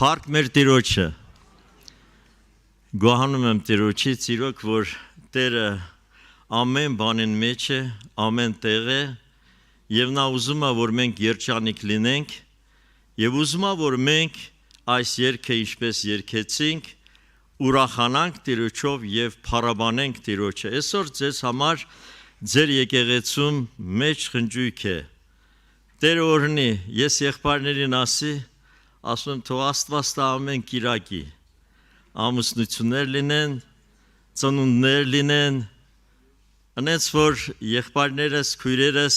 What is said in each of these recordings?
Փառք մեր Տիրոջը։ Գոհանում եմ Տիրոջից, իրոք որ Տերը ամեն բանին մեջ է, ամեն տեղ է, եւ նա ուզում է, որ մենք երջանիկ լինենք, եւ ուզում է, որ մենք այս երգը ինչպես երգեցինք, ուրախանանք Տիրոջով եւ փառաբանենք Տիրոջը։ Այսօր ձեզ համար ձեր եկեղեցում մեջ խնջույք է։ Տերը օրհնի, ես եղբայրներին ասում եմ, թող Աստված տա ամեն կիրակի, ամուսնություններ լինեն, ծնունդներ լինեն, այնց որ եղբայրներս, քույրերս,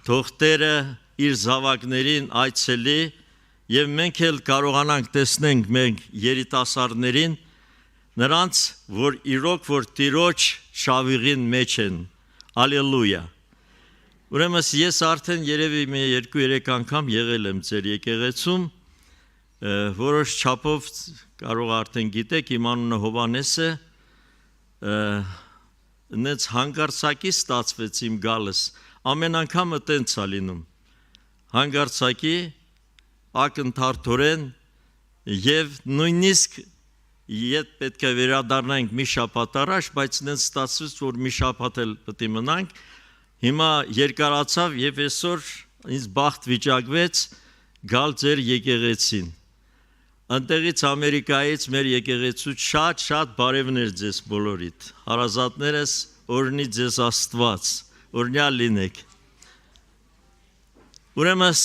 թող Տերը իր զավակներին այցելի եւ մենք էլ կարողանանք տեսնենք մենք երիտասարդներին, նրանց, որ իրոք որ Տիրոջ շավիղին մեջ են։ Ալելույա։ Ուրեմն ես արդեն երևի մի 2-3 անգամ եղել եմ ձեր եկեղեցում, որոշ չափով կարող արդեն գիտեք, իմ անունը Հովանես է, նենց հանգարցակի ստացվեց իմ գալս, ամեն անգամը տենց է լինում, հանգարցակի, ակնթարթորեն եւ նույնիսկ իդ պետք է վերադառնանք մի շաբաթ առաջ, բայց նենց ստացվեց, որ մի շաբաթ էլ պետք է մնանք, հիմա երկարացավ եւ այսօր ինձ բախտ վիճակվեց գալ ձեր եկեղեցին։ Անտեղից Ամերիկայից մեր եկեղեցուց շատ բարևներ ձեզ բոլորիդ, հարազատներս օրհնի ձեզ Աստված, օրհնյալ լինեք։ Ուրեմն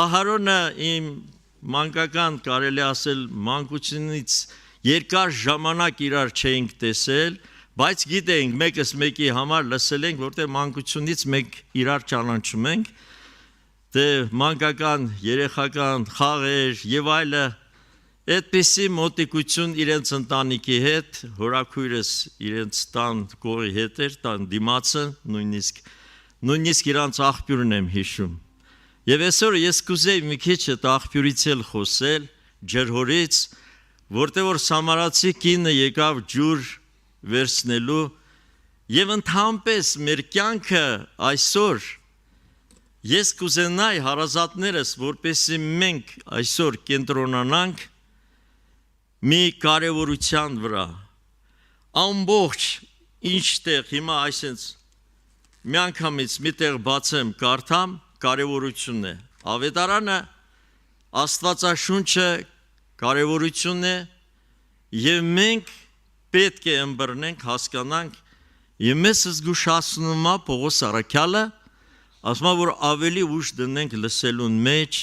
Ահարոնը իմ մանկական կարելի ասել մանկությունից երկար ժամանակ իրար չէինք տեսել, բայց գիտենք մեկս մեկի համար լսել ենք, որտեղ մանկությունից մենք իրար ճանաչում ենք, դե մանկական, երեխական, խաղեր եւ այլը, այդպիսի մոտիկություն իրենց ընտանիքի հետ, հորաքույրս իրենց տան կողի հետ էր, տան դիմացը, նույնիսկ իրանց աղբյուրն եմ հիշում։ Եվ այսօր ես կուզեի մի քիչ այդ աղբյուրից էլ խոսել, ջրհորից, որտեղ որ սամարացի կինը եկավ ջուր վերցնելու եւ ընդհանրապես մեր կյանքը այսօր ես կուզենայի հարազատներս, որպեսզի մենք այսօր կենտրոնանանք մի կարևորության վրա, ամբողջ ինչտեղ հիմա այսպես միանգամից միտեղ բացեմ կարդամ, կարևորությունն է, ավետարանը, Աստվածաշունչը կարևորություն է եւ մենք պետք է ըմբռնենք, հասկանանք եւ մեզ զգուշացնում է Պողոս առաքյալը, ասում է, որ ավելի ուժ դնենք լսելուն մեջ,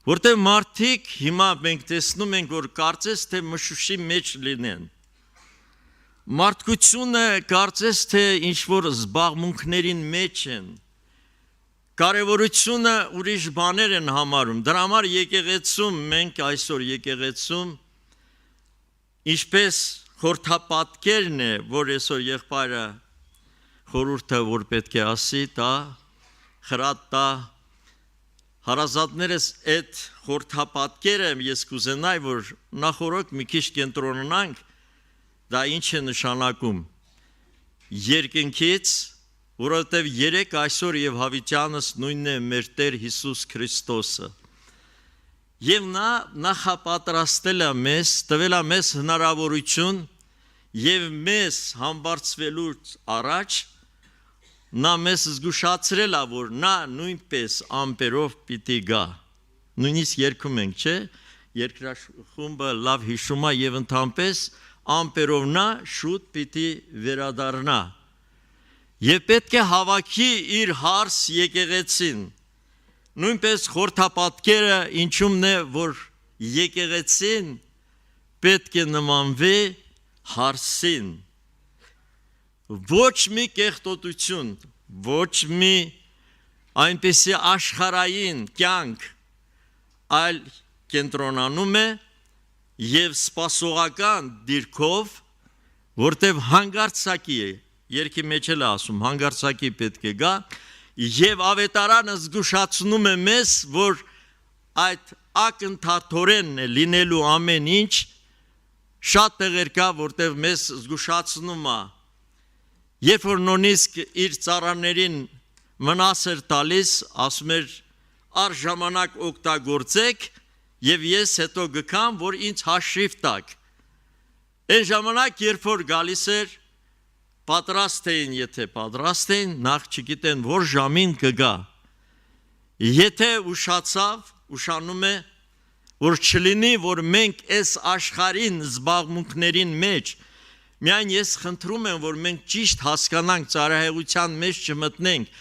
որտեղ մարդիկ հիմա մենք տեսնում ենք, որ կարծես թե մշուշի մեջ լինեն։ Մարդկությունը կարծես թե ինչ-որ զբաղմունքներին մեջ են, կարևորությունը ուրիշ բաներ են համարում, դրա համար եկեղեցում, մենք այսօր եկեղեցում, ինչպես խորհրդապատկերն է, որ այսօր եղբայրը խորհուրդը, որ պետք է ասի, տա, խրատ տա, հարազատներս այդ խորհրդապատկերը ես կուզենայի, որ նախորդ մի քիչ կենտրոնանանք, դա ինչ է նշանակում երկնքից, որովհետև երեք այսօր եւ հավիտյանս նույնն է մեր Տեր Հիսուս Քրիստոսը։ Եվ նա նախապատրաստել է մեզ, տվել է մեզ հնարավորություն եւ մեզ համբարձվելու առաջ նա մեզ զգուշացրել է, որ նա նույնպես ամպերով պիտի գա։ Նույնիսկ երգում ենք, չէ՞, երկրախումբը լավ հիշում է եւ ընդհանրապես ամպերով նա շուտ պիտի վերադառնա։ Եվ պետք է հավաքի իր հարս եկեղեցին։ Նույնպես խորհրդապատկերը ինչումն է, որ եկեղեցին պետք է նմանվի հարսին։ Ոչ մի կեղտոտություն, ոչ մի այնպիսի աշխարհային կյանք, այլ կենտրոնանում է եւ սպասողական դիրքով, որտեղ հանգարցակի է, երկի մեջ էլ ասում, հանգարցակի պետք է գա, եւ ավետարանը զգուշացնում է մեզ, որ այդ ակնթարթորենն է լինելու ամեն ինչ, շատ տեղեր կա, որտեղ մեզ զգուշացնում է, երբ որ նույնիսկ իր ծառաներին մնաս էր տալիս, ասում էր առ ժամանակ օգտագործեք եւ ես հետո գկամ, որ ինձ հաշիվ տակ։ Այն ժամանակ, երբ որ գալիս էր, պատրաստ էին, եթե պատրաստ էին, նախ չգիտեն, որ ժամին կգա։ Եթե ուշացավ, ուշանում է, որ չլինի, որ մենք այս աշխարհին զբաղմունքներին մեջ, միայն ես խնդրում եմ, որ մենք ճիշտ հասկանանք, ծառայության մեջ չմտնենք,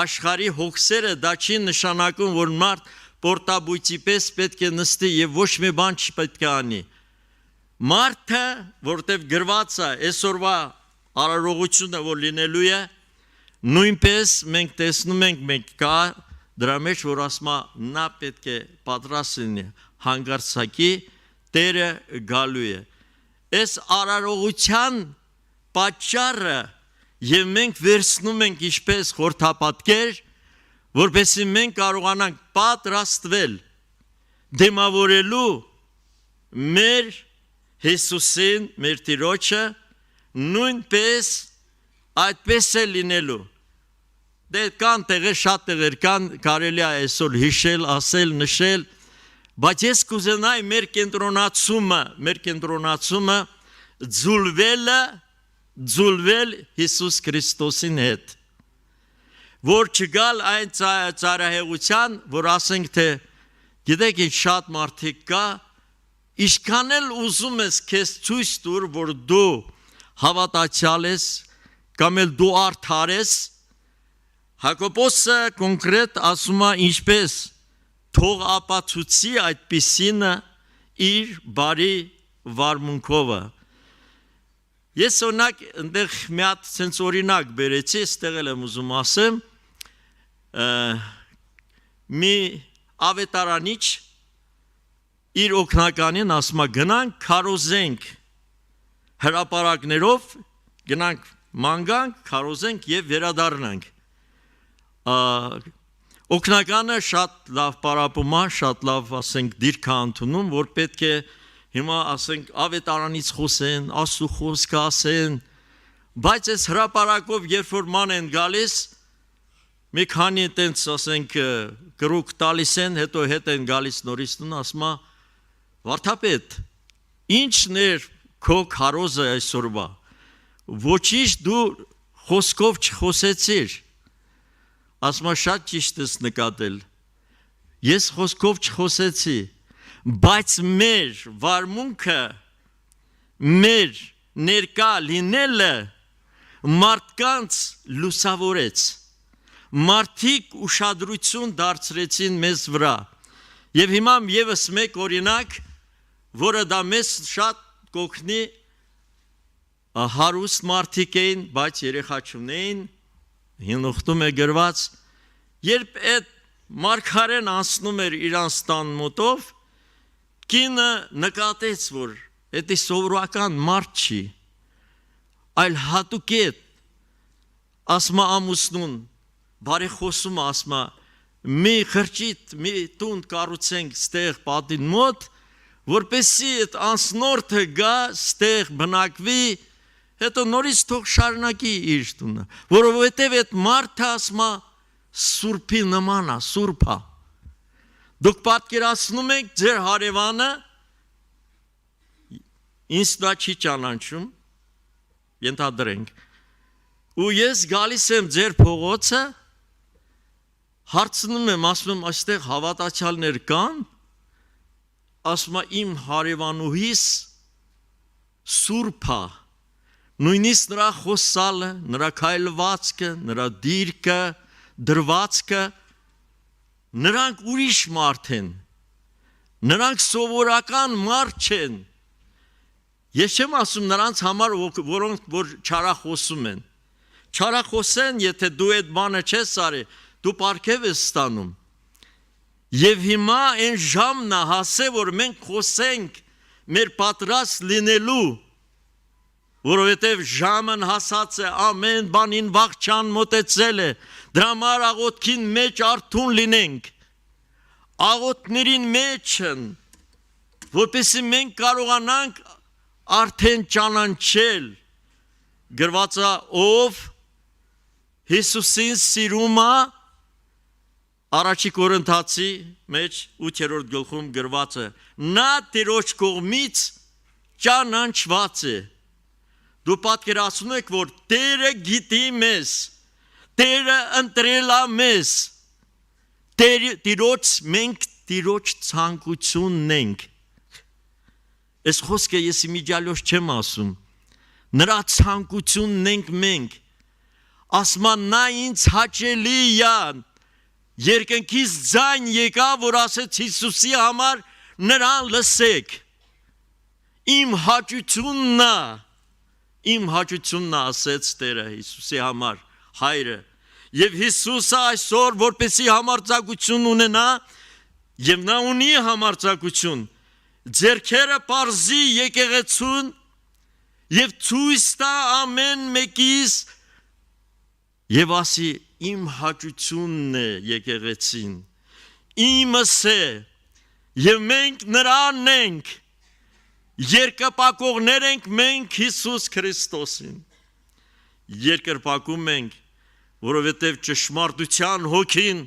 աշխարհի հոգսերը դա չի նշանակում, որ մարդ պորտաբույծի պես պետք է նստի եւ ոչ մի բան չպետք է անի։ Մարդը, որտեվ գրված է այսօրվա արարողությունը, որ լինելու է, նույնպես մենք տեսնում ենք, մենք կա դրա մեջ, որ ասма նա պետք է պատրաստ լինի, հանգարցակի Տերը գալու է։ Այս արարողության պատճառը եւ մենք վերցնում ենք ինչպես խորթապատկեր, որպեսզի մենք կարողանանք պատրաստվել դեմավորելու մեր Հիսուսին, մեր Տիրոջը, նույնպես այդպես է լինելու։ Դե կան տեղեր, շատ տեղեր կան, կարելի է այսօր հիշել, ասել, նշել, բայց ես կուզենայի մեր կենտրոնացումը ձուլվել Հիսուս Քրիստոսին հետ, որ չգալ այն ծառայության, որ ասենք թե գիտեք ինչ շատ մարդիկ կա, ինչքան էլ ուզում ես քեզ ցույց տուր, որ դու հավատացյալ ես, կամ էլ դու արդար ես, Հակոբոսը կոնկրետ ասում է ինչպես թող ապացուցի այդպիսինը իր բարի վարմունքովը։ Ես օրինակ այնտեղ մի հատ sense օրինակ բերեցի, ստեղ եմ ուզում ասեմ, մի ավետարանիչ իր օգնականին ասում է գնանք քարոզենք հրապարակներով, գնանք մանգանք, քարոզենք եւ վերադառնանք։ Օգնականը շատ լավ պարապում է, շատ լավ ասենք դիրք է ընդունում, որ պետք է հիմա ասենք ավետարանից խոսեն, Աստծո խոսքը ասեն, բայց այս հրապարակով երբ որ ման են գալիս, մի քանի տենց ասենք գրուկ տալիս են, հետո հետ են գալիս նորից տուն, ասում է վարդապետ, ինչն էր քո քարոզը այսօրվա, ոչինչ դու խոսքով չխոսեցիր, ասում է շատ ճիշտ ես նկատել, ես խոսքով չխոսեցի, բայց մեր վարմունքը, մեր ներկա լինելը մարդկանց լուսավորեց, մարդիկ ուշադրություն դարձրեցին մեզ վրա, եւ հիմա եւս մեկ օրինակ, որը դա մեզ շատ կօգնի, հարուստ մարդիկ էին, բայց երեխա չունեին, հինուխտում է գրված, երբ այդ մարգարեն անցնում էր իրանց տան մոտով, կինը նկատեց, որ դա սովորական մարդ չի, այլ հատուկետ, ասма ամուսնուն, բարեխոսում ասма, մի խրճիտ, մի տուն կառուցենք ստեղ պատին մոտ, որպեսզի այդ անցնորդը գա, ստեղ բնակվի, հետո նորից թող շարունակի իր տունը, որովհետև այդ մարդը ասма սուրբի նման է, սուրբ է։ Դուք պատկերացնում եք ձեր հարևանը, ինձ դա չի ճանաչում, ենթադրենք, ու ես գալիս եմ ձեր փողոցը, հարցնում եմ, ասում եմ, այստեղ հավատացյալներ կան, ասում եմ, իմ հարևանուհիս սուրբ է, նույնիսկ նրա խոսալը, նրա քայլվածքը, նրա դիրքը, դրվածքը, նրանք ուրիշ մարդ են, նրանք սովորական մարդ չեն, ես չեմ ասում նրանց համար, որոնք որ չարախոսում են, չարախոսեն, եթե դու այդ բանը չես արի, դու պարգև ես ստանում, եւ հիմա այն ժամն է հասե, որ մենք խոսենք մեր պատրաստ լինելու, որովհետև ժամն հասած է, ամեն բանին վաղճան մոտեցել է, դրա համար աղոթքին մեջ արթուն լինենք, աղոթքներին մեջ են, որպեսզի մենք կարողանանք արդեն ճանաչել, գրված է ով Հիսուսին սիրում է, Առաջի Կորինթացի մեջ 8-րդ գլխում գրված է. նա Տիրոջ կողմից ճանաչված է։ Դու պատկերացնում եք, որ Տերը գիտի մեզ, Տերը ընտրել է մեզ, մենք Տիրոջ ցանկությունն ենք։ Այս խոսքը ես իմիջիալոց չեմ ասում, նրա ցանկությունն ենք մենք, ասման նա ինձ հաճելի է, երկնքից ձայն եկավ, որ ասեց Հիսուսի համար նրան լսեք, իմ հաճությունն ասեց Տերը Հիսուսի համար, հայրը, և Հիսուսը այսօր, որպեսի համարձակություն ունենա, և նա ունի համարձակություն, ձեռքերը պարզի եկեղեցուն և ցույց տա ամեն մեկիս և ասի իմ հաճությունն է եկեղեցին, իմս է և մենք նրան ենք, երկրպագողներ ենք մենք Հիսուս Քրիստոսին, երկրպագում ենք, որովհետև ճշմարտության հոգին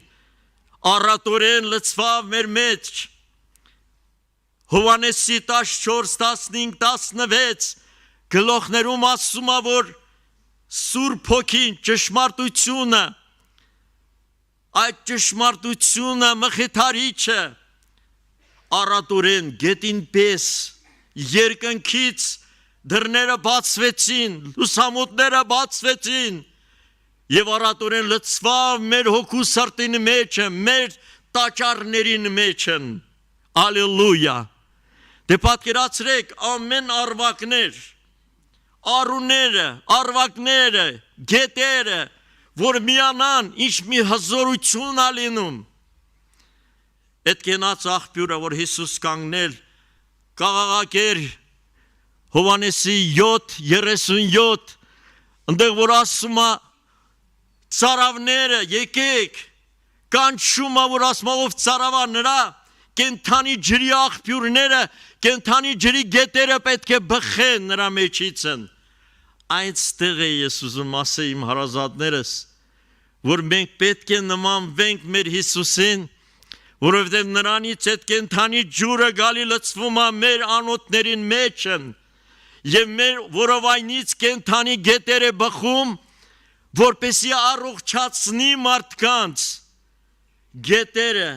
առատորեն լցավ մեր մեջ, Հովհաննեսի 14-15-16 գլոխներում ասում է, որ Սուրբ Հոգին ճշմարտությունը, այդ ճշմարտությունը մխիթարիչը առատորեն գետին պես երկնքից դռները բացվեցին, լուսամուտները բացվեցին և առատորեն լցվավ մեր հոգու սրտին մեջը, մեր տաճարներին մեջն, ալելույա, դե պատկերացրեք ամեն արվակներ, արուները, արվակները, գետերը, որ միանան, ինչ մի հզորություն ալինում, այդ կենաց աղբյուրը, որ Հիսուս կանգնել, կաղաղակեր Հովհաննեսի 7:37, ընդեղ որ ասում է ծարավները եկեք, կանչում է, որ ասում է ով ծարավա նրա, կենթանի ջրի աղբյուրները, կենթանի ջրի գետերը պետք է բխեն նրա մեջից են, այստեղ է ես ուզում ասել իմ հարազատներս, որ մենք պետք է նմանվենք մեր Հիսուսին, որովհետև նրանից այդ կենթանի ջուրը գալի լցվում է մեր անոթներին մեջն, և մեր որովայնից կենթանի գետեր է բխում, որպեսի առողջացնի մարդկանց, գետերը,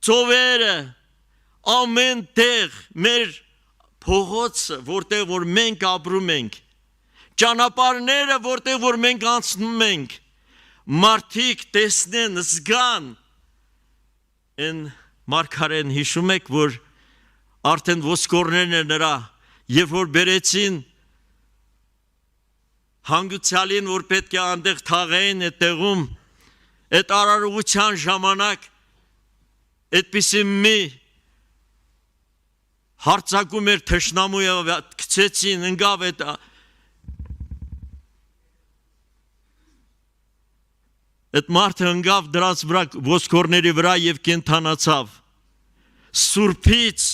ծովերը, ամեն տեղ մեր փողոցը, որտեղ որ մենք ապրում ենք, ճանապարհները, որտեղ որ մենք անցնում ենք, մարդիկ տեսնեն, զգան, են մարգարեն հիշում եք, որ արդեն ոսկորներն է նրա, երբ որ բերեցին հանգուցյալին, որ պետք է անդեղ թաղեին այդ տեղում, այդ արարողության ժամանակ, այդպիսի մի հարցակում էր թշնամու և կցեցին, ընգավ այդ մարդը ընգավ դրանց վրա ոսկորների վրա և կենթանացավ, սուրբից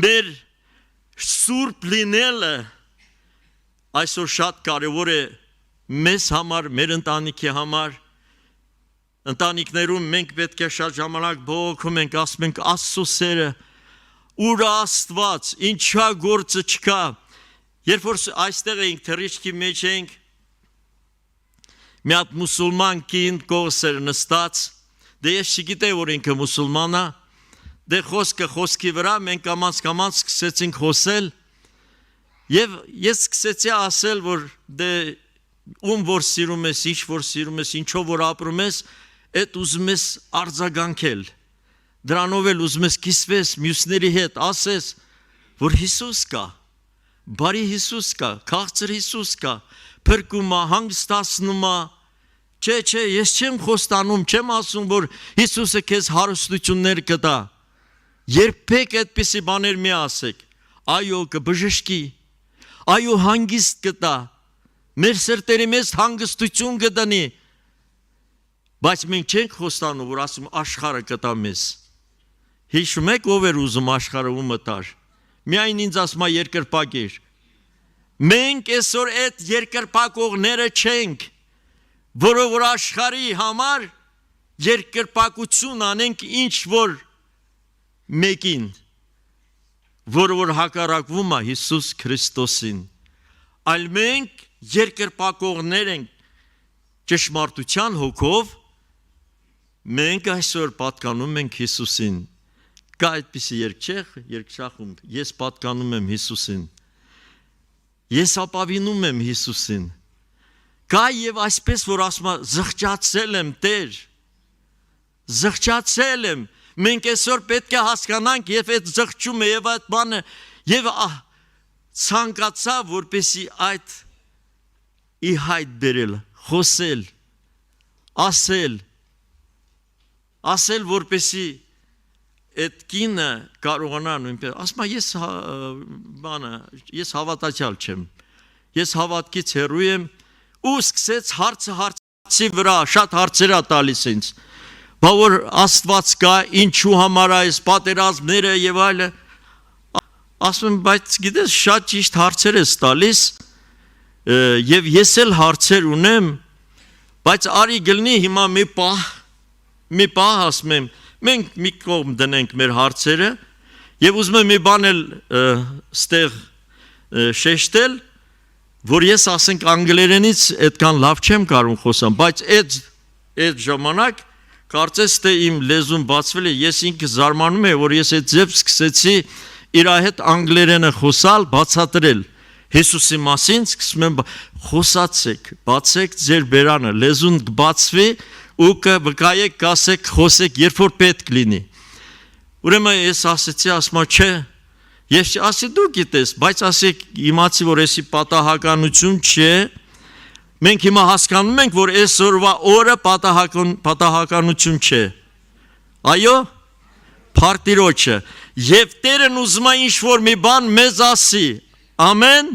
մեր սուրբ լինելը այսօր շատ կարևոր է մեզ համար, մեր ընտանիքի համար, ընտանիքներում մենք պետք է շատ ժամանակ բողոքում ենք, ասում ենք Աստծո սերը, ուր Աստված, ինչա գործը չկա, երբ որ այստեղ էինք թռիչքի մեջ էինք, մի հատ մուսուլման կին կողս էր նստած, դե ես չգիտեի, որ ինքը մուսուլման է, դե խոսքի վրա մենք կամաց սկսեցինք խոսել, և ես սկսեցի ասել, որ դե ում որ սիրում ես, ինչ որ սիրում ես, ինչով որ ապրում ես, այդ ուզում ես արձագանքել, դրանով էլ ուզում ես կիսվես մյուսների հետ, ասես, որ Հիսուս կա, բարի Հիսուս կա, քաղցր Հիսուս կա, փրկում է, հանգստացնում է, չէ, ես չեմ խոստանում, չեմ ասում, որ Հիսուսը քեզ հարստություններ կտա, երբեք այդպիսի բաներ մի ասեք, այո կբժշկի, այո հանգիստ կտա, մեր սրտերի մեզ հանգստություն կդնի, բայց մենք չենք խոստանում, որ ասում աշխարհը կտա մեզ, հիշում եք ով էր ուզում աշխարհը ու մտար, միայն ինձ ասում է երկրպագիր, մենք այսօր այդ երկրպագողները չենք, որը որ աշխարհի համար երկրպագություն անենք ինչ որ մեկին, որը որ հակառակվում է Հիսուս Քրիստոսին, այլ մենք երկրպագողներ ենք ճշմարտության հոգով, մենք այսօր պատկանում ենք Հիսուսին։ Կա այդպիսի երկշախումբ, ես պատկանում եմ Հիսուսին, ես ապավինում եմ Հիսուսին, կա և այսպես, որ ասում է, զղջացել եմ Տեր, զղջացել եմ, մենք այսօր պետք է հասկանանք և այդ զղջումը և այդ բանը և ցանկացա, որպեսի այդ ի հայտ բերել, խոսել, ասել, որպեսի այդ կինը կարողանա նույնպես, ասում ես հավատացյալ չեմ, ես հավատքից հեռու եմ, ու սկսեց հարցի վրա, շատ հարցեր է տալիս ինձ, բա որ Աստված կա, ինչու համար այս պատերազմները և այլը, ասում եմ, բայց գիտես, շատ ճիշտ հարցեր ես տալիս, և ես էլ հարցեր ունեմ, բայց արի գլնի հիմա մի պահ ասում եմ, մենք մի կողմ դնենք մեր հարցերը և ուզում եմ մի բան էլ ստեղ շեշտել, որ ես ասենք անգլերենից այդքան լավ չեմ կարող խոսամ, բայց այդ ժամանակ կարծես թե իմ լեզուն բացվել է, ես ինքը զարմանում եմ, որ ես այդ ձև սկսեցի իր հետ անգլերենը խոսալ, բացատրել Հիսուսի մասին, սկսում եմ խոսացեք, բացեք ձեր բերանը, լեզուն կբացվի ու կվկայեք, կասեք, խոսեք, երբ որ պետք լինի։ Ուրեմն ես ասեցի, ասма չէ, ես ասի դու գիտես, բայց ասի իմացի, որ եսի պատահականություն չէ, մենք հիմա հասկանում ենք, որ այսօրվա օրը պատահականություն չէ։ Այո, փառտիրոջը, և Տերն ուզում է ինչ-որ մի բան մեզ ասի, ամեն,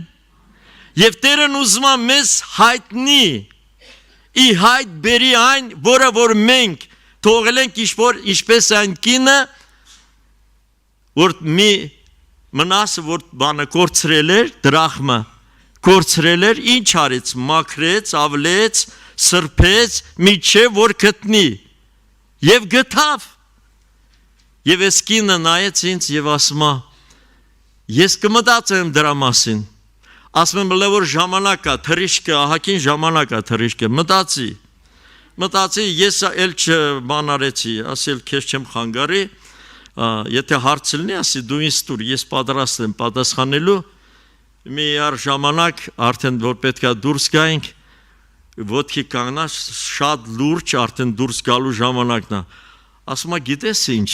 և Տերն ուզում է մեզ հայտնի, ի հայտ բերի այն, որը որ մենք թողել ենք ինչպես այն կինը, որ մի մնասը, որ բանը կորցրել էր, դրախմը կորցրել էր, ինչ արեց, մաքրեց, ավլեց, սրբեց, միջև որ գտնի, և գտավ, և այս կինը նայեց ինձ և ասում է, ես կմտածեմ դրա մասին, ասում եմ, որ ժամանակ է, թրիշկը, ահագին ժամանակ է թրիշկը, մտածի, ես էլ չբան արեցի, ասել քեզ չեմ խանգարի, եթե հարց լինի, ասի դու ինձ տուր, ես պատրաստ եմ պատասխանելու, մի ժամանակ արդեն որ պետք է դուրս գայինք, ոտքի կանգնած, շատ լուրջ արդեն դուրս գալու ժամանակն է, ասում է, գիտես ինչ,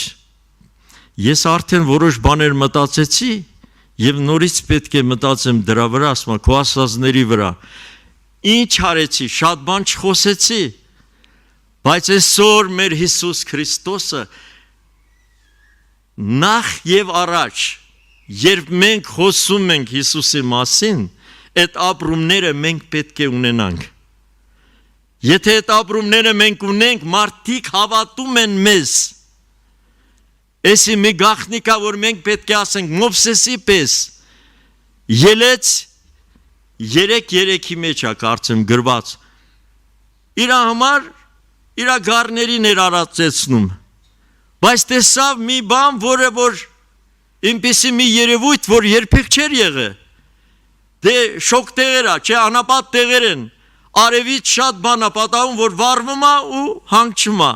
ես արդեն որոշ բաներ մտածեցի, և նորից պետք է մտածեմ դրա վրա, ասում է, քո ասածների վրա, ինչ արեցի, շատ բան չխոսեցի, բայց այսօր մեր Հիսուս Քրիստոսը նախ և առաջ, երբ մենք խոսում ենք Հիսուսի մասին, այդ ապրումները մենք պետք է ունենանք, եթե այդ ապրումները մենք ունենք, մարդիկ հավատում են մեզ, Էսի մի գաղտնիքա, որ մենք պետք է ասենք Մովսեսի պես, ելեց 3:3-ի մեջ է կարծեմ գրված, իրա համար, իրա գառներին էր արածեցնում, բայց տեսավ մի բան, որը որ ինպիսի մի երևույթ, որ երբեք չեր եղե, դե շոկ տեղեր է, չէ անապատ տեղեր են, արևից շատ բան է պատահում, որ վառվում է ու հանգչում է,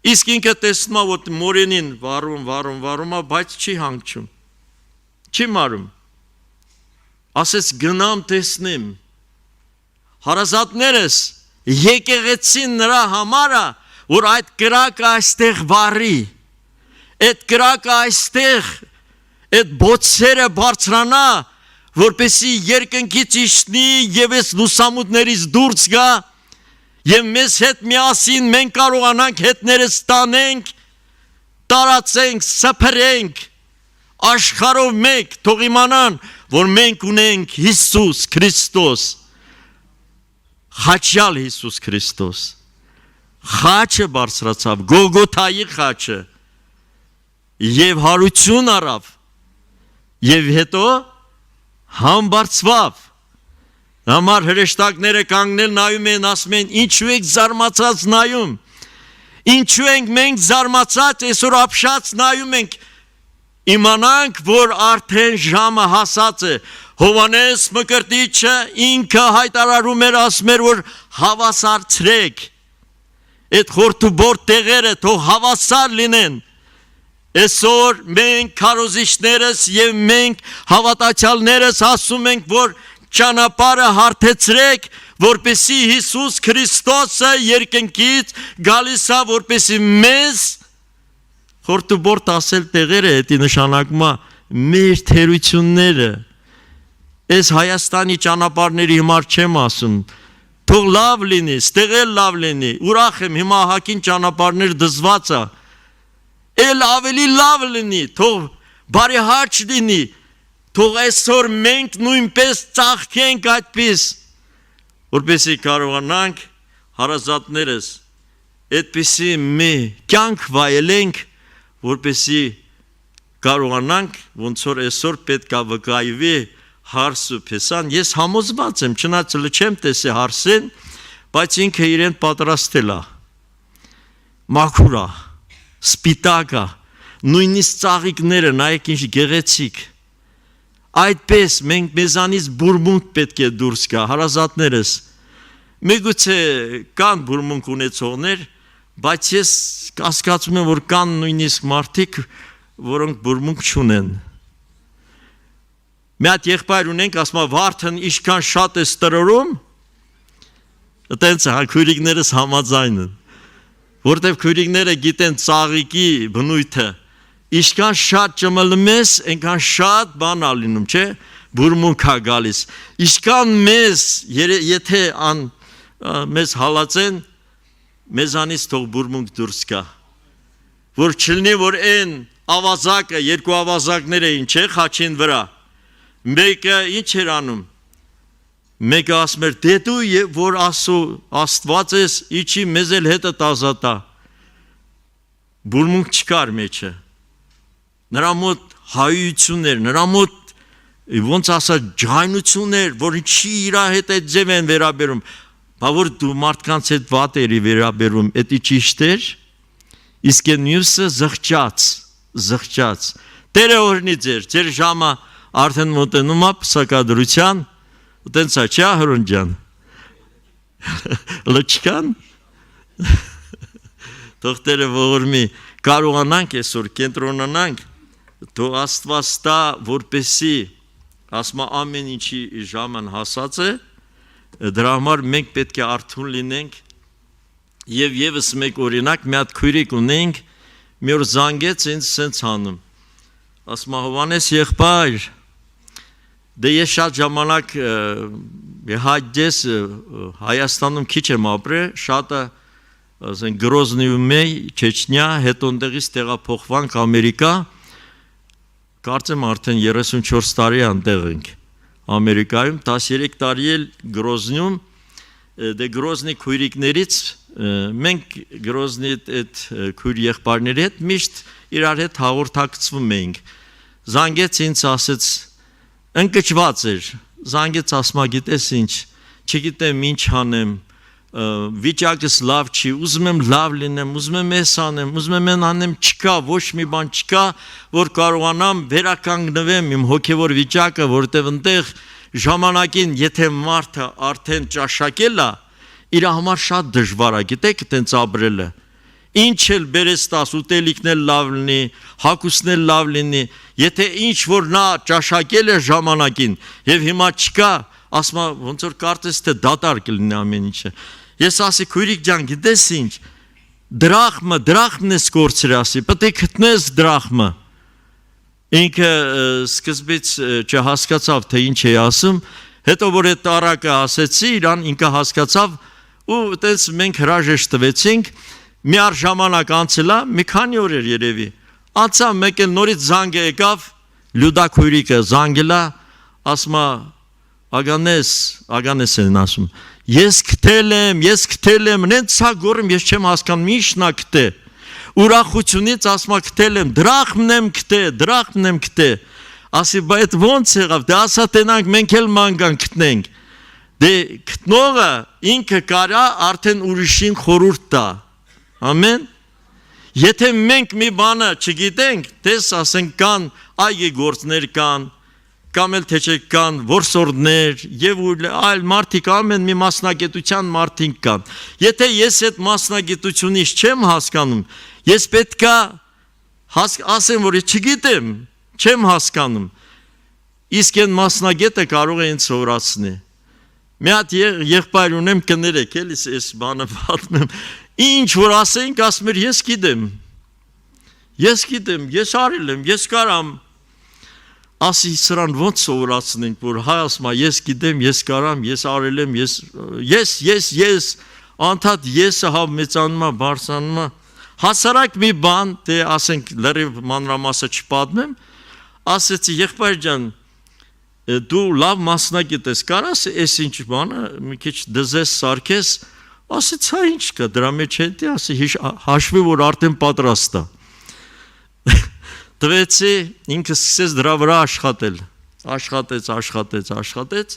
իսկ ինքը տեսնում է, որ մորենին վառում է, բայց չի հանգչում, չի մարում, ասեց գնամ տեսնեմ, հարազատներս եկեղեցին նրա համարը, որ այդ կրակը այստեղ վառի, այդ կրակը այստեղ, այդ բոցերը բարձրանա, որպեսի երկնքից իջնի և այս լուսամուտներից դուրս գա, և մեզ հետ միասին մենք կարողանանք հետներս տանենք, տարածենք, սփռենք, աշխարհով մեկ թող իմանան, որ մենք ունենք Հիսուս Քրիստոս, խաչյալ Հիսուս Քրիստոս, խաչը բարձրացավ, Գողգոթայի խաչը, և հարություն առավ, և հետո համբարձվավ, Համար հրեշտակները կանգնել նայում են, ասում են, ինչու եք զարմացած նայում։ Ինչու ենք մենք զարմացած, այսօր ապշած նայում ենք, իմանանք, որ արդեն ժամը հասած է։ Հովանես Մկրտիչը ինքը հայտարարում էր, ասում էր, որ հավասարցրեք։ Այդ խորթուբորտ տեղերը թող հավասար լինեն։ Այսօր մենք քարոզիչներս եւ մենք հավատացյալներս ասում ենք, որ ճանապարհը հարթեցրեք, որպեսզի Հիսուս Քրիստոսը երկնքից գալիս է, որպեսզի մեզ խորտուբորտ ասել տեղերը, դա նշանակում է մեր թերությունները։ Այս Հայաստանի ճանապարհների հիմար չեմ ասում, թող լավ լինի, ստեղել լավ լինի, ուրախ եմ, հիմա հակին ճանապարհներ դզված է, էլ ավելի լավ լինի, թող բարեհաճ լինի, թող այսօր մենք նույնպես ծաղկենք այդպես, որպեսզի կարողանանք հարազատներս այդպիսի մի կյանք վայելենք, որպեսզի կարողանանք, ոնց որ այսօր պետք է վկայվի հարս ու փեսան, ես համոզված եմ, չնայած չեմ տեսել հարսեն, բայց ինքը իրեն պատրաստել է, մաքուր է, սպիտակ է, նույնիսկ ծաղիկները, նայեք ինչ գեղեցիկ, այդպես մենք մեզանից բուրմունք պետք է դուրս գա, հարազատներս, միգուցե կան բուրմունք ունեցողներ, բայց ես կասկածում եմ, որ կան նույնիսկ մարդիկ, որոնք բուրմունք չունեն։ Մի հատ եղբայր ունենք, ասում է, վարդն ինչքան շատ է ստրորում, այտենց է, քույրիկներս համաձայն են, որտեվ քույրիկները գիտեն ծաղիկի բնույթը, ինչքան շատ ճմլմես, այնքան շատ բան ա լինում, չէ, բուրմունք ա գալիս, ինչքան մեզ, եթե մեզ հալածեն, մեզանից թող բուրմունք դուրս գա, որ չլինի, որ այն ավազակը, երկու ավազակներ էին, չէ, խաչին վրա, մեկը ինչ էր անում, մեկը ասում էր, դե դու, որ Աստված ես, իջի մեզ էլ հետը տազատա, բուրմունք չկար մեջը, նրա մոտ հայություններ, նրա մոտ ոնց ասած ջայնություններ, որ չի իրա հետ այդ ձև են վերաբերում, բա որ դու մարդկանց հետ վատ երի վերաբերում, էդի ճիշտ էր, իսկ այն մյուսը զղջաց, Տերը օրհնի ձեր ժամը արդեն մոտենում է պսակադրության, տենց է, չէ Հռոն ջան, լճկան, թող Տերը ողորմի, կարողանանք այսօր կենտրոնանանք, թող Աստված տա, որպեսզի ասում ամեն ինչի ժամն հասած է, դրա համար մենք պետք է արթուն լինենք եւ եւս մեկ օրինակ մի հատ քույրիկ ունենք, մի օր զանգեց ինձ սենց անում, ասում Հովանես եղբայր, դե ես շատ ժամանակ հաջես Հայաստանում քիչ եմ ապրել, շատը Գրոզնիում էի, Չեչնիա, հետո ընդեղից տեղափոխվանք Ամերիկա, կարծեմ արդեն 34 տարի անտեղ ենք Ամերիկայում, 13 տարի էլ Գրոզնիում, դե Գրոզնի քույրիկներից մենք Գրոզնի այդ քույր եղբայրների հետ միշտ իրար հետ հաղորդակցվում էինք, զանգեց ինձ ասեց, ընկճված էր, զանգեց ասմա գիտես ինչ, չգիտեմ ինչ անեմ, վիճակս լավ չի, ուզում եմ լավ լինեմ, ուզում եմ ես անեմ, ուզում եմ են անեմ, չկա, ոչ մի բան չկա, որ կարողանամ վերականգնվեմ իմ հոգևոր վիճակը, որտև ընտեղ ժամանակին, եթե մարդը արդեն ճաշակել է, իր համար շատ դժվար է, գիտեք, տենց ապրելը, ինչ էլ բերես տաս, ուտելիքն էլ լավ լինի, հագուստն էլ լավ լինի, եթե ինչ որ նա ճաշակել է ժամանակին, եւ հիմա չկա, ասма ոնց որ կարծես թե դատարկ լինի ամեն ինչը, ես ասի քույրիկ ջան, գիտես ինչ, դրախմն ես կորցրել, ասի, պետք է գտնես դրախմը, ինքը սկզբից չհասկացավ, թե ինչ է ասում, հետո որ այդ տարակը ասեցի, իրան ինքը հասկացավ, ու այդպես մենք հրաժեշտ տվեցինք, մի առ ժամանակ անցել է, մի քանի օր էր երևի, անցավ մեկ էլ նորից զանգը եկավ, Լյուդա քույրիկը զանգել է, ասում է, Ագանես են ասում, ես գտել եմ, նենց սա գորում, ես չեմ հասկանում, ի՞նչն է գտե, ուրախությունից ասում է գտել եմ, դրախմն եմ գտե, ասի, բա այդ ոնց եղավ, դե ասա տենանք, մենք էլ ման գան գտնենք, դե գտնողը ինքը կարա արդեն ուրիշին խորհուրդ տա։ Ամեն։ Եթե մենք մի բանը չգիտենք, դες ասենք կան այգեգործներ կան, կամ էլ թե չէ կան որսորդներ եւ այլ մարդիկ ամեն մի մասնագիտության մարդիկ կան։ Եթե ես այդ մասնագիտությունից չեմ հասկանում, ես պետքա ասեմ, որ չգիտեմ, չեմ հասկանում։ Իսկ այն մասնագետը կարող է ինձ սովորացնել։ Մի հատ եղբայր ունեմ կներեք, էլի այս բանը պատմեմ։ Ինչ որ ասենք, ասում էր ես գիտեմ, ես արել եմ, ես կարամ։ Ասի սրան ոնց սովորացնենք, որ հայ ասում է ես գիտեմ, ես կարամ, ես արել եմ, ես, անդադ եսը հավ մեծանում է, բարձրանում է։ Հասարակ մի բան, դե ասենք լրիվ մանրամասը չպատմեմ, ասեցի եղբայր ջան, դու լավ մասնագետ ես, կարաս այս ինչ բանը, մի քիչ դզես սարքես, ասեց հա ինչ կա, դրա մեջ հետի, ասի հաշվի, որ արդեն պատրաստ է։ Տվեցի, ինքը սկսեց դրա վրա աշխատեց,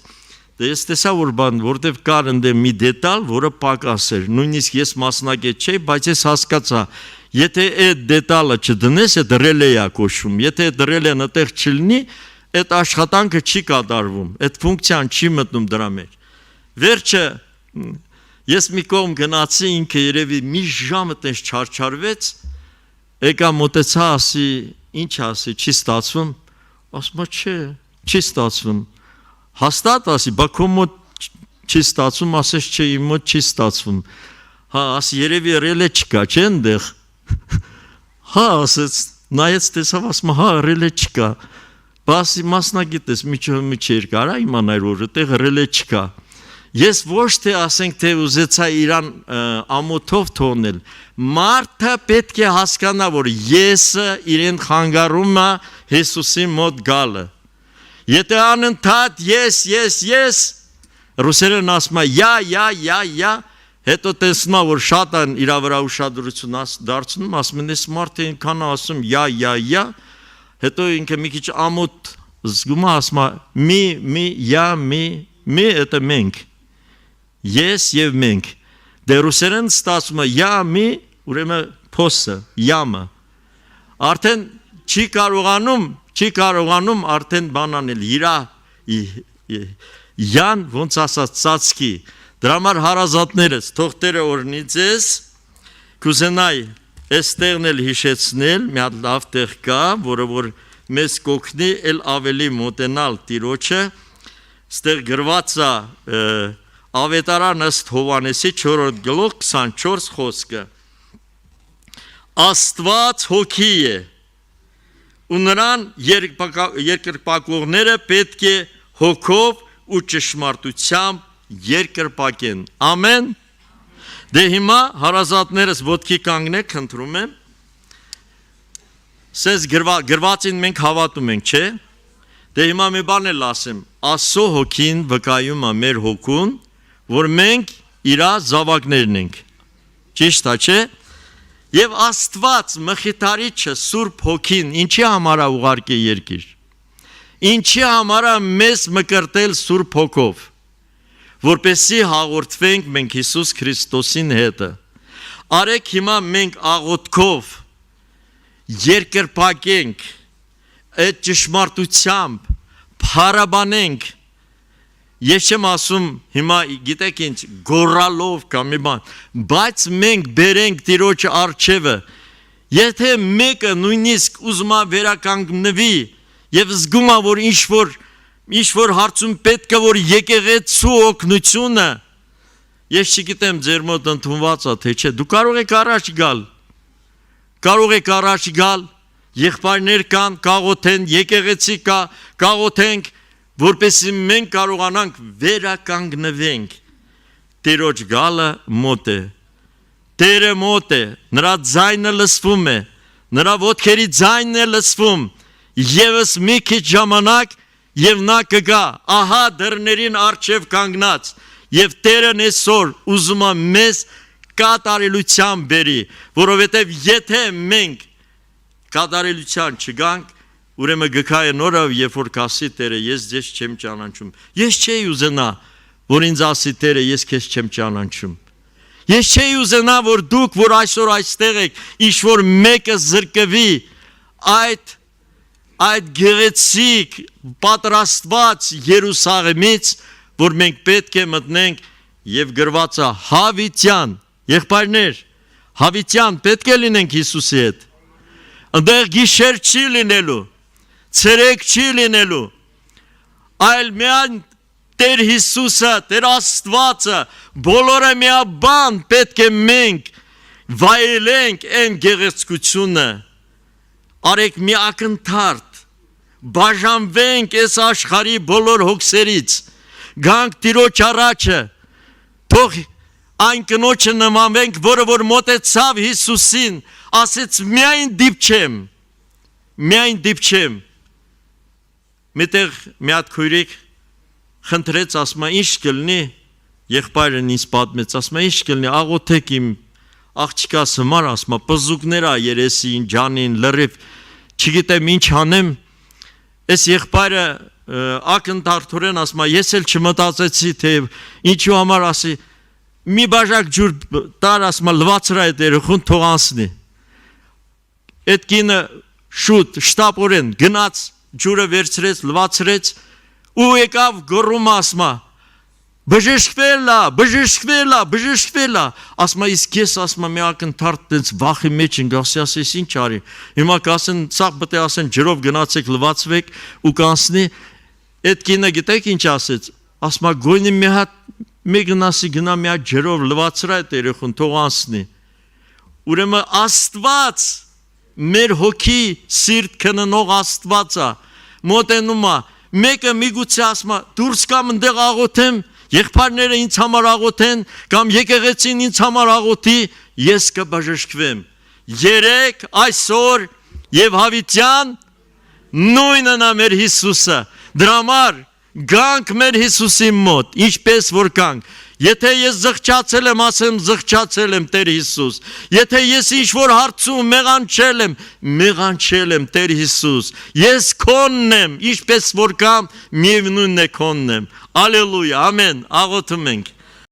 դե ես տեսա, որ բան, որտև կար ընդե մի դետալ, որը պակաս էր, նույնիսկ ես մասնագետ չէի, բայց ես հասկացա, եթե այդ դետալը չդնես, այդ ռելեյա կոչվում, եթե այդ ռելեն այդտեղ չլինի, այդ աշխատանքը չի կատարվում, այդ ֆունկցիան չի մտնում դրա մեջ։ Վերջը, ես մի կողմ գնացի, ինքը երևի մի ժամը տես չարչարվեց, եկա մոտեցա, ասի, ինչ ասի, չի ստացվում, ասում չէ, չի ստացվում, հաստատ ասի, բա քո մոտ չի ստացվում, ասես չէ, իմ մոտ չի ստացվում, հա, ասի, երևի ռելե չկա, չէ ընդեղ, հա, ասեց, նայեց տեսավ, ասում, հա, ռելե չկա, բա ասի, մասնագետ ես, մի չէր կարա իմանայր, որ այդտեղ ռելե չկա, ես ոչ թե ասենք, թե ուզեցա իրան ամոթով թողնել, մարդը պետք է հասկանա, որ եսը իրեն խանգարում է Հիսուսի մոտ գալը։ Եթե անընդհատ ես, ռուսերեն ասում է յա, հետո տեսնում է, որ շատ են իր վրա ուշադրություն դարձնում, ասում են, այս մարդը ինքան ասում յա, հետո ինքը մի քիչ ամոթ զգում է, ասում է մի, это մենք, ես եւ մենք, դե ռուսերեն ստացում է յա մի, ուրեմն փոսը, յամը, արդեն չի կարողանում արդեն բան անել, յան ոնց ասած ծածկի, դրա համար հարազատներս, թող Տերը օրհնի ձեզ, կուզենայի այստեղն էլ հիշեցնել, մի հատ լավ տեղ կա, որը որ մեզ կօգնի էլ ավելի մոտենալ Տիրոջը, ստեղ գրված է Ավետարան ըստ Հովհաննեսի 4-րդ գլուխ 24 խոսքը Աստված հոգի է ու նրան երկրպագողները պետք է հոգով ու ճշմարտությամբ երկրպագեն ամեն դե հիմա հարազատներս ոտքի կանգնեք խնդրում եմ սենց գրվածին մենք հավատում ենք չէ դե հիմա մի բան էլ ասեմ Աստծո հոգին վկայում է մեր հոգուն որ մենք իրա զավակներն ենք, ճիշտ է չէ, և Աստված մխիթարիչը Սուրբ հոգին ինչի համար է ուղարկել երկիր, ինչի համար է մեզ մկրտել Սուրբ հոգով, որպեսզի հաղորդվենք մենք Հիսուս Քրիստոսին հետը, արեք հիմա մենք աղոթքով երկրպագենք, այդ ճշմարտությամբ փառաբանենք Ես չեմ ասում հիմա գիտեք ինչ գոռալով կամ մի բան, բայց մենք բերենք Տիրոջ առջևը, եթե մեկը նույնիսկ ուզում է վերականգնվի եւ զգում է որ ինչ որ հարցում պետք է որ եկեղեցու օգնությունը, ես չգիտեմ ձեր մոտ ընդունված է թե չէ, դու կարող եք առաջ գալ, եղբայրներ կան, կաղոթեն, եկեղեցի կա, կաղոթենք որպեսզի մենք կարողանանք վերականգնվենք Տերոջ գալը մոտ է Տերը մոտ է նրա ձայնը լսվում է նրա ոտքերի ձայնն է լսվում ևս մի քիչ ժամանակ եւ նա կգա ահա դռներին առջև կանգնած եւ Տերն այսօր ուզում է մեզ կատարելության բերի որովհետեւ եթե մենք կատարելության չգանք Ուրեմն գքայ նորով երբ որ կասի Տերը ես ձեզ չեմ ճանաչում ես չէի ուզենա որ ինձ ասի Տերը, ես քեզ չեմ ճանաչում։ Ես չէի ուզենա, որ դուք, որ այսօր այստեղ եք, ինչ որ մեկը զրկվի այդ գեղեցիկ պատրաստված Երուսաղեմից, որ մենք պետք է մտնենք եւ գրված է հավիտյան, եղբայրներ, հավիտյան պետք է լինենք Հիսուսի հետ։ Այնտեղ գիշեր չի լինելու, ցերեկ չի լինելու, այլ միայն Տեր Հիսուսը, Տեր Աստվածը, բոլորը միաբան պետք է մենք վայելենք այն գեղեցկությունը, արեք մի ակնթարթ, բաժանվենք այս աշխարհի բոլոր հոգսերից, գանք Տիրոջ առաջը, թող այն կնոջը նմանվենք, որը որ մոտեցավ Հիսուսին, ասեց միայն դիպչեմ, միտեղ մի հատ քույրիկ խնդրեց, ասма ինչ կլինի, եղբայրն ինձ պատմեց, ասма ինչ կլինի, աղոթեք իմ աղջիկաս համար, ասма պզուկներ ա երեսին, ջանին, լրիվ, չգիտեմ ինչ անեմ, այս եղբայրը ակնթարթորեն ասма ես էլ չմտածեցի, թե ինչու համար ասի, մի բաժակ ջուր տար, ասма լվացրա այդ երեխուն թող անցնի, այդ կինը շուտ, շտապորեն, գնաց, ջուրը վերցրեց, լվացրեց, ու եկավ գոռում ասма, բժշկվելա, ասма իսկ ես ասма մի ակնթարթ տենց վախի մեջ ենք, ասես ինչ արի, հիմա կասեն, սաղ պետք է ասեն ջրով գնացեք, լվացվեք ու կանցնի, այդ կինը գիտեք ինչ ասեց, ասма գույնի մի հատ մի գնասի գնա մի հատ ջրով լվացրա այդ երեխուն թող անցնի, ուրեմն Աստված մեր հոգի սիրտ քննող Աստվածա մոտենում է, մեկը միգուցե ասма դուրս կամ ընդեղ աղոթեմ, եղբայրները ինձ համար աղոթեն, կամ եկեղեցին ինձ համար աղոթի, ես կբժշկվեմ։ Երեք այսօր եւ հավիտյան նույնն է մեր Հիսուսը։ Դրա համար գանք մեր Հիսուսի մոտ, ինչպես որ գանք։ Եթե ես զղջացել եմ, ասեմ զղջացել եմ Տեր Հիսուս։ Եթե ես ինչ-որ հարցում մեղանչել եմ Տեր Հիսուս։ Ես քոնն եմ, ինչպես որ կամ միևնույնն է քոնն եմ։ Ալելույա, ամեն, աղոթում ենք։